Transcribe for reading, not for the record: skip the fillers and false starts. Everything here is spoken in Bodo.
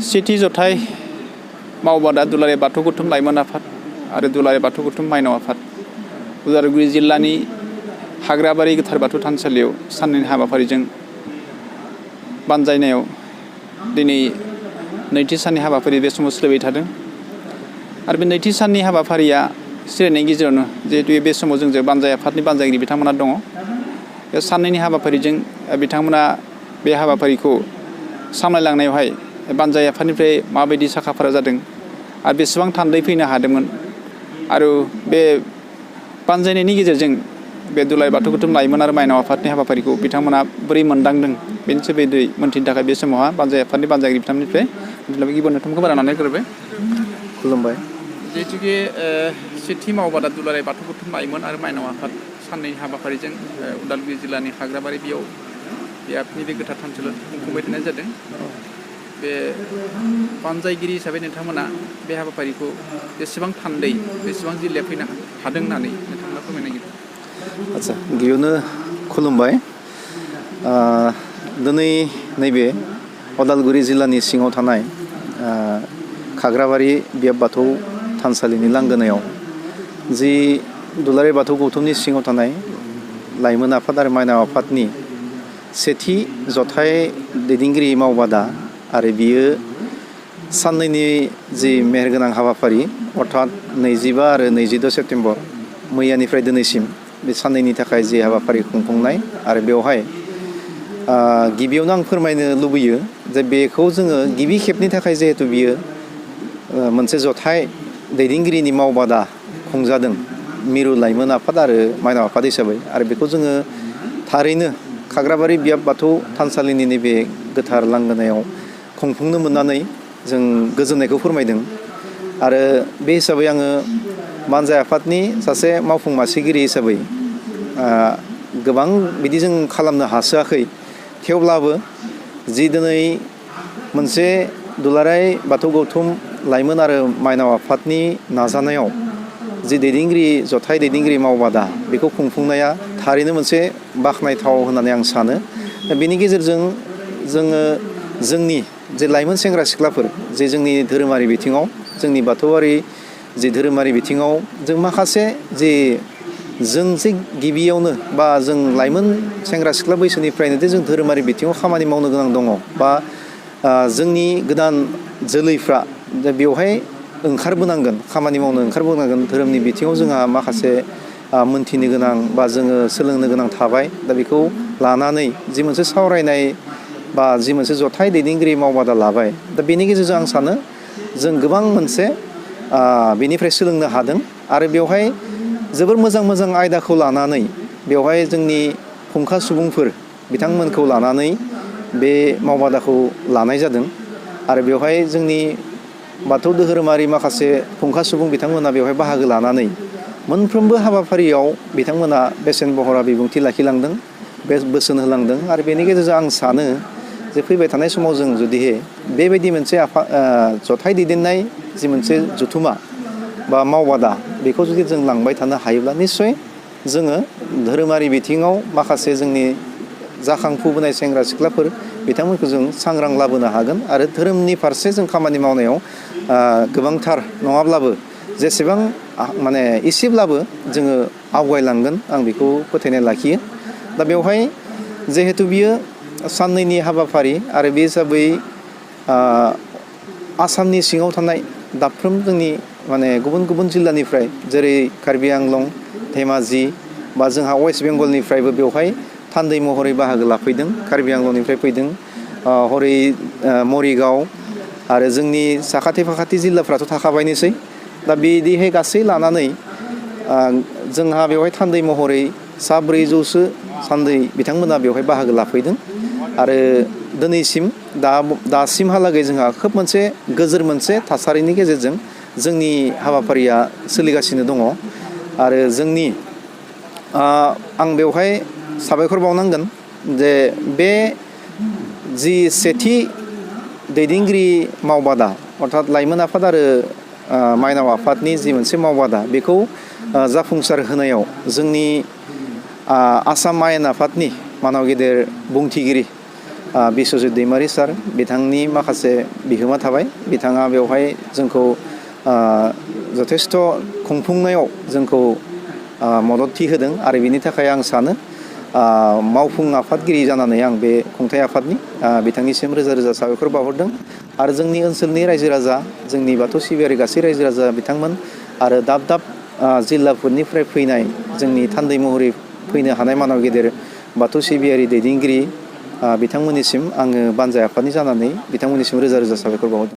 सेथि जथाय मावबादा दुलाराय बाथौ गौथुम लाइमोन आफाद आरो दुलाराय बाथौ गौथुम माइनाव आफाद उदालगुरि जिल्लानि हाग्राबारि गोथार बाथौ थानसालियाव साननैनि हाबाफारिजों बानजायनायाव दिनै नैथि साननि हाबाफारि बे समाव सोलिबाय थादों आरो बे नैथि साननि हाबाफारिया सोलिनायनि गेजेरावनो जिहेतु बे समाव जोंजों बानजाय आफादनि बानजायगिरि बिथांमोना दङ। बे साननैनि हाबाफारिजों बिथांमोना बे हाबाफारिखौ सामलायलांनायावहाय बानजाय आफादनिफ्राय माबायदि साखाफारा जादों आरो बेसेबां थान्दै फैनो हादोंमोन आरो बे बानजायनायनि गेजेरजों बे दुलाराय बाथौ गौथुम लाइमोन आरो माइनाव आफादनि हाबाफारिखौ बिथांमोना बोरै मोनदांदों बेनि सोमोन्दै मोनथिनो थाखाय बे समावहा बानजाय आफादनि बानजायगिरि बिथांमोननिफ्राय गिबि नोंथांमोनखौ बारा लानाय गोरबाय। खुलुमबाय। जिहेतुके सेथि मावबादा दुलाराय बाथौ गौथुम लाइमोन आरो माइनाव आफाद साननै हाबाफारिजों उदालगुरि जिल्लानि हाग्राबारि बेयाव बे आफादनि बे गोथार थानसालियाव खुंफुंबाय थानाय जादों। बे बानजायगिरि हिसाबै नोंथांमोना बे हाबाफारिखौ बेसेबां थान्दै बेसेबां जिल्लायाव फैनो हादों होननानै नोंथांमोना फोरमायनो नागिरदों। आदसा गिबियावनो खुलुमबाय। दिनै नैबे उदालगुरि जिल्लानि सिङाव थानाय खाग्राबारि बियाब बाथौ थानसालिनि लांगोनायाव जि दुलाराय बाथौ गौथुमनि सिङाव थानाय लाइमोन आफाद आरो माइनाव आफादनि सेथि जथाय दैदेनगिरि मावबादा आरो बियो साननैनि जि मेहेरगोनां हाबाफारि अर्थात 25 आरो 22 सेप्तेम्बर मैयानिफ्राय दिनैसिम बे साननैनि थाखाय जि हाबाफारि खुंफुंनाय आरो बेवहाय गिबियावनो आं फोरमायनो लुबैयो जे बेखौ जोङो गिबि खेबनि थाखाय जिहेतु बियो मोनसे जथाय दैदेनगिरिनि मावबादा खुंजादों मिरु लाइमोन आफाद आरो माइनाव आफाद हिसाबै आरो बेखौ जोङो थारैनो खाग्राबारि बियाब बाथौ थानसालिनि नैबे गोथार लांगोनायाव खुंफुंनो मोननानै जों गोजोननायखौ फोरमायदों आरो बे हिसाबै आङो बानजाय आफादनि सासे मावफुं मासिगिरि हिसाबै गोबां बिदि जों खालामनो हासोआखै थेवब्लाबो जि दिनै मोनसे दुलाराय बाथौ गौथुम लाइमोन आरो माइनाव आफादनि नाजानायाव जि जथाय दैदेनगिरि मावबादा बेखौ खुंफुंनाया थारैनो मोनसे बाख्नायथाव होननानै आं सानो। बेनि गेजेरजों जोङो जोंनि जे लाइमोन सेंग्रा सिख्लाफोर जे जोंनि धोरोमारि बिथिङाव जोंनि बाथौआरि जि धोरोमारि बिथिङाव जों माखासे जों जे गिबियावनो बा जों लाइमोन सेंग्रा सिख्ला बैसोनिफ्रायनो जे जों धोरोमारि बिथिङाव खामानि मावनो गोनां दङ बा जोंनि गोदान जोलैफ्रा बेवहाय ओंखारबोनांगोन खामानि मावनो ओंखारबोनांगोन धोरोमनि बिथिङाव जोंहा माखासे मोनथिनो गोनां बा जोङो सोलोंनो गोनां थाबाय दा बेखौ लानानै जि मोनसे सावरायनाय बा जि मोनसे जथाय दैदेनगिरि मावबादा लाबाय दा बेनि गेजेरजों आं सानो जों गोबां मोनसे बेनिफ्राय सोलोंनो हादों आरो बेवहाय जोबोर मोजां मोजां आयदाखौ लानानै बेवहाय जोंनि फुंखा सुबुंफोर बिथांमोनखौ लानानै बे मावबादाखौ लानाय जादों आरो बेवहाय जोंनि बाथौ धोरोमारि माखासे फुंखा सुबुं बिथांमोना बेवहाय बाहागो लानानै मोनफ्रोमबो हाबाफारियाव बिथांमोना बेसेन बहरा बिबुंथि लाखिलांदों बे बोसोन होलांदों आरो बेनि गेजेरजों आं सानो जे फैबाय थानाय समाव जों जुदिहे बेबायदि मोनसे जथाय दैदेननाय जि मोनसे जथुमा बा मावबादा बेखौ जुदि जों लांबाय थानो हायोब्ला निस्सय जोङो धोरोमारि बिथिङाव माखासे जोंनि जाखांफुबोनाय सेंग्रा सिख्लाफोर बिथांमोनखौ जों सांग्रां लाबोनो हागोन आरो धोरोमनि फारसे जों खामानि मावनायाव गोबांथार नङाब्लाबो जेसेबां माने एसेब्लाबो जोङो आवगायलांगोन आं बेखौ फोथायनाय लाखियो। दा बेवहाय जिहेथु बियो साननैनि हाबाफारि आरो बे हिसाबै आसामनि सिङाव थानाय दाबफ्रोम जोंनि माने गुबुन गुबुन जिल्लानिफ्राय जेरै कार्बि आंलं धेमाजि बा जोंहा वेस्ट बेंगलनिफ्रायबो बेवहाय थान्दै महरै बाहागो लाफैदों कार्बि आंलंनिफ्राय फैदों हरै मरिगाव आरो जोंनि साखाथि फाखाथि जिल्लाफ्राथ' थाखाबायनोसै दा बिदिहाय गासै लानानै जोंहा बेवहाय थान्दै महरै 400 सान्दै बिथांमोना बेवहाय बाहागो लाफैदों आरो दिनैसिम दासिमहालागै जोंहा खोब मोनसे गोजोर मोनसे थासारिनि गेजेरजों जोंनि हाबाफारिया सोलिगासिनो दङ आरो जोंनि आं बेवहाय साबायखर बावनांगोन जे बे जि सेथि दैदेनगिरि मावबादा अर्थात लाइमोन आफाद आरो माइनाव आफादनि जि मोनसे मावबादा बेखौ जाफुंसार होनायाव जोंनि आसाम आयेन आफादनि मानाव गेदेर बुंथिगिरि बिस्वजित दैमारि सार बिथांनि माखासे बिहोमा थाबाय बिथाङा बेवहाय जोंखौ जथेस्थ' खुंफुंनायाव जोंखौ मददथि होदों आरो बिनि थाखाय आं सानो मावफुं आफादगिरि जानानै आं बे खुंथाइ आफादनि बिथांनिसिम रोजा रोजा साबायखर बावहरदों आरो जोंनि ओनसोलनि रायजो राजा जोंनि बाथौ सिबियारि गासै रायजो राजा बिथांमोन आरो दाब दाब जिल्लाफोरनिफ्राय फैनाय जोंनि थान्दै महरै फैनो हानाय मानव गेदेर बाथौ सिबियारि दैदेनगिरि बिथांमोननिसिम आङो बानजाय आफादनि जानानै बिथांमोननिसिम रोजा रोजा साबायखर बावहरदों।